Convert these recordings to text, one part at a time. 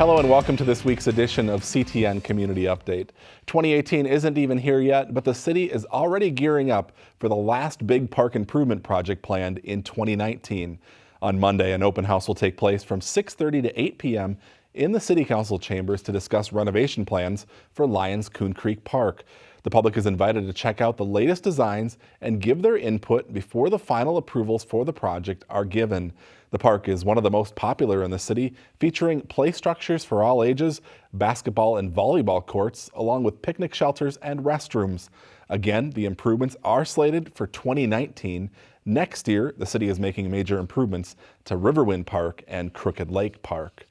Hello and welcome to this week's edition of CTN Community Update. 2018 isn't even here yet, but the city is already gearing up for the last big park improvement project planned in 2019. On Monday, an open house will take place from 6:30 to 8 p.m. in the City Council chambers to discuss renovation plans for Lyons Coon Creek Park. The public is invited to check out the latest designs and give their input before the final approvals for the project are given. The park is one of the most popular in the city, featuring play structures for all ages, basketball and volleyball courts, along with picnic shelters and restrooms. Again, the improvements are slated for 2019. Next year, the city is making major improvements to Riverwind Park and Crooked Lake Park.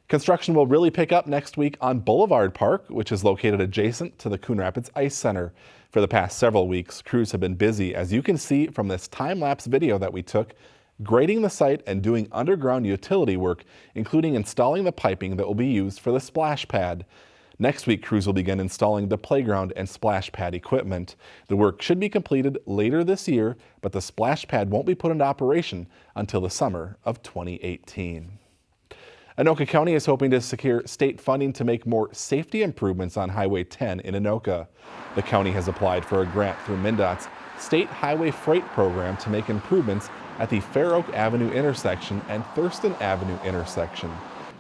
Construction will really pick up next week on Boulevard Park, which is located adjacent to the Coon Rapids Ice Center. For the past several weeks, crews have been busy, as you can see from this time-lapse video that we took, grading the site and doing underground utility work, including installing the piping that will be used for the splash pad. Next week, crews will begin installing the playground and splash pad equipment. The work should be completed later this year, but the splash pad won't be put into operation until the summer of 2018. Anoka County is hoping to secure state funding to make more safety improvements on Highway 10 in Anoka. The county has applied for a grant through MnDOT's State Highway Freight Program to make improvements at the Fair Oak Avenue intersection and Thurston Avenue intersection.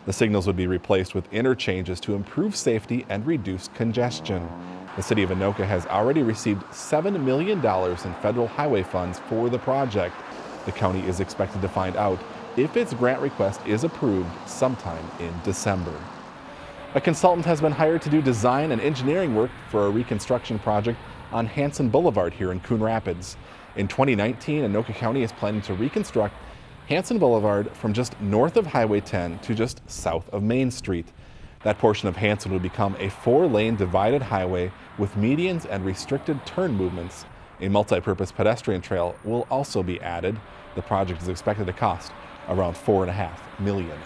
The signals would be replaced with interchanges to improve safety and reduce congestion. The city of Anoka has already received $7 million in federal highway funds for the project. The county is expected to find out if its grant request is approved sometime in December. A consultant has been hired to do design and engineering work for a reconstruction project on Hanson Boulevard here in Coon Rapids. In 2019, Anoka County is planning to reconstruct Hanson Boulevard from just north of Highway 10 to just south of Main Street. That portion of Hanson would become a 4-lane divided highway with medians and restricted turn movements. A multi-purpose pedestrian trail will also be added. The project is expected to cost around $4.5 million.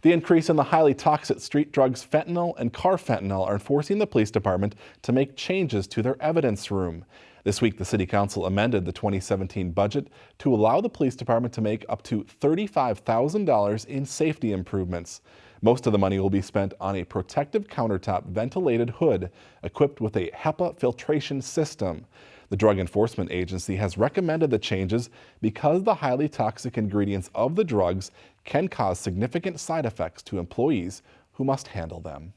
The increase in the highly toxic street drugs fentanyl and carfentanil are forcing the police department to make changes to their evidence room. This week, the City Council amended the 2017 budget to allow the police department to make up to $35,000 in safety improvements. Most of the money will be spent on a protective countertop ventilated hood equipped with a HEPA filtration system. The Drug Enforcement Agency has recommended the changes because the highly toxic ingredients of the drugs can cause significant side effects to employees who must handle them.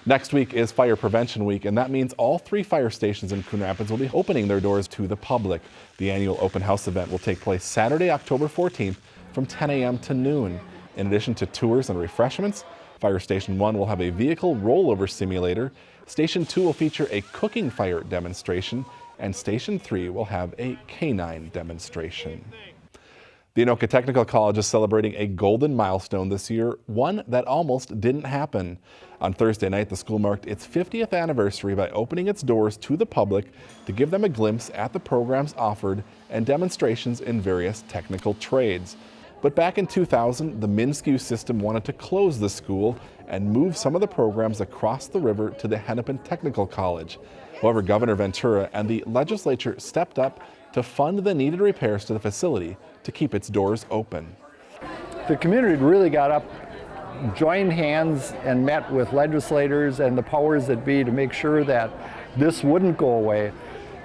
Next week is Fire Prevention Week, and that means all 3 fire stations in Coon Rapids will be opening their doors to the public. The annual open house event will take place Saturday, October 14th from 10 a.m. to noon. In addition to tours and refreshments, Fire Station 1 will have a vehicle rollover simulator. Station 2 will feature a cooking fire demonstration, and Station 3 will have a canine demonstration. The Anoka Technical College is celebrating a golden milestone this year, one that almost didn't happen. On Thursday night, the school marked its 50th anniversary by opening its doors to the public to give them a glimpse at the programs offered and demonstrations in various technical trades. But back in 2000, the Minskew system wanted to close the school and move some of the programs across the river to the Hennepin Technical College. However, Governor Ventura and the legislature stepped up to fund the needed repairs to the facility to keep its doors open. The community really got up, joined hands, and met with legislators and the powers that be to make sure that this wouldn't go away.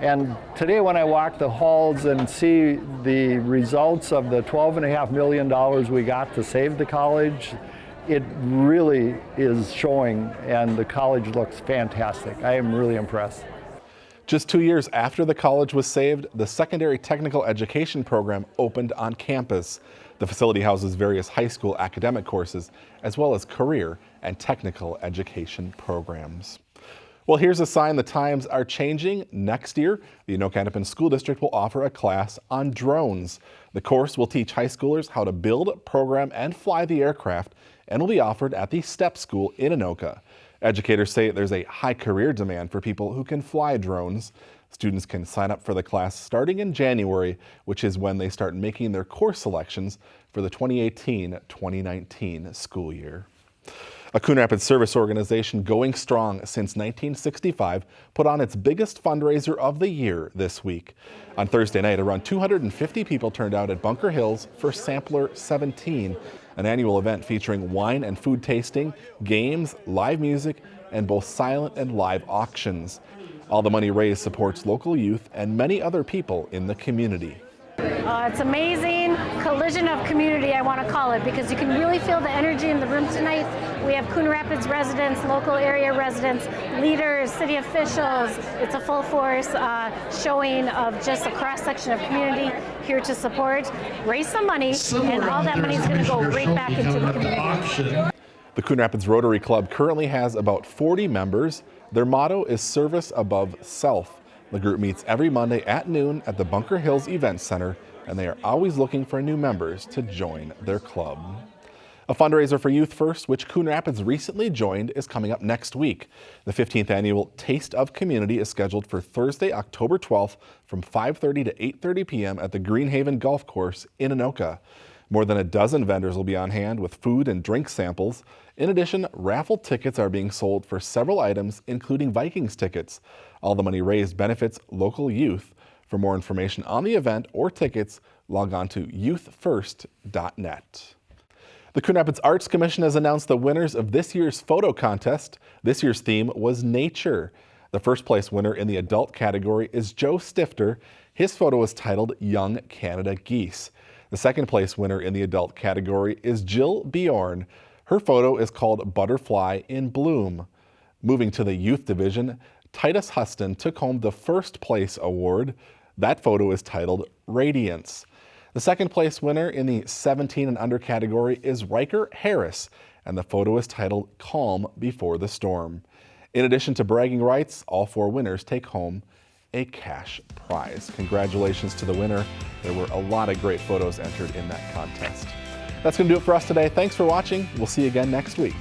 And today when I walk the halls and see the results of the $12.5 million we got to save the college, it really is showing, and the college looks fantastic. I am really impressed. Just 2 years after the college was saved, the secondary technical education program opened on campus. The facility houses various high school academic courses, as well as career and technical education programs. Well, here's a sign the times are changing. Next year, the Anoka Hennepin School District will offer a class on drones. The course will teach high schoolers how to build, program, and fly the aircraft, and will be offered at the STEP School in Anoka. Educators say there's a high career demand for people who can fly drones. Students can sign up for the class starting in January, which is when they start making their course selections for the 2018-2019 school year. A Coon Rapids service organization going strong since 1965 put on its biggest fundraiser of the year this week. On Thursday night, around 250 people turned out at Bunker Hills for Sampler 17, an annual event featuring wine and food tasting, games, live music, and both silent and live auctions. All the money raised supports local youth and many other people in the community. It's amazing collision of community, I want to call it, because you can really feel the energy in the room tonight. We have Coon Rapids residents, local area residents, leaders, city officials. It's a full force showing of just a cross section of community here to support, raise some money, and all that money is going to go right back into the community. The Coon Rapids Rotary Club currently has about 40 members. Their motto is service above self. The group meets every Monday at noon at the Bunker Hills Event Center, and they are always looking for new members to join their club. A fundraiser for Youth First, which Coon Rapids recently joined, is coming up next week. The 15th annual Taste of Community is scheduled for Thursday, October 12th from 5:30 to 8:30 p.m. at the Greenhaven Golf Course in Anoka. More than a dozen vendors will be on hand with food and drink samples. In addition, raffle tickets are being sold for several items, including Vikings tickets. All the money raised benefits local youth. For more information on the event or tickets, log on to youthfirst.net. The Coon Rapids Arts Commission has announced the winners of this year's photo contest. This year's theme was nature. The first place winner in the adult category is Joe Stifter. His photo is titled Young Canada Geese. The second place winner in the adult category is Jill Bjorn. Her photo is called Butterfly in Bloom. Moving to the youth division, Titus Huston took home the first place award. That photo is titled Radiance. The second place winner in the 17 and under category is Riker Harris, and the photo is titled Calm Before the Storm. In addition to bragging rights, all four winners take home a cash prize. Congratulations to the winner. There were a lot of great photos entered in that contest. That's going to do it for us today. Thanks for watching. We'll see you again next week.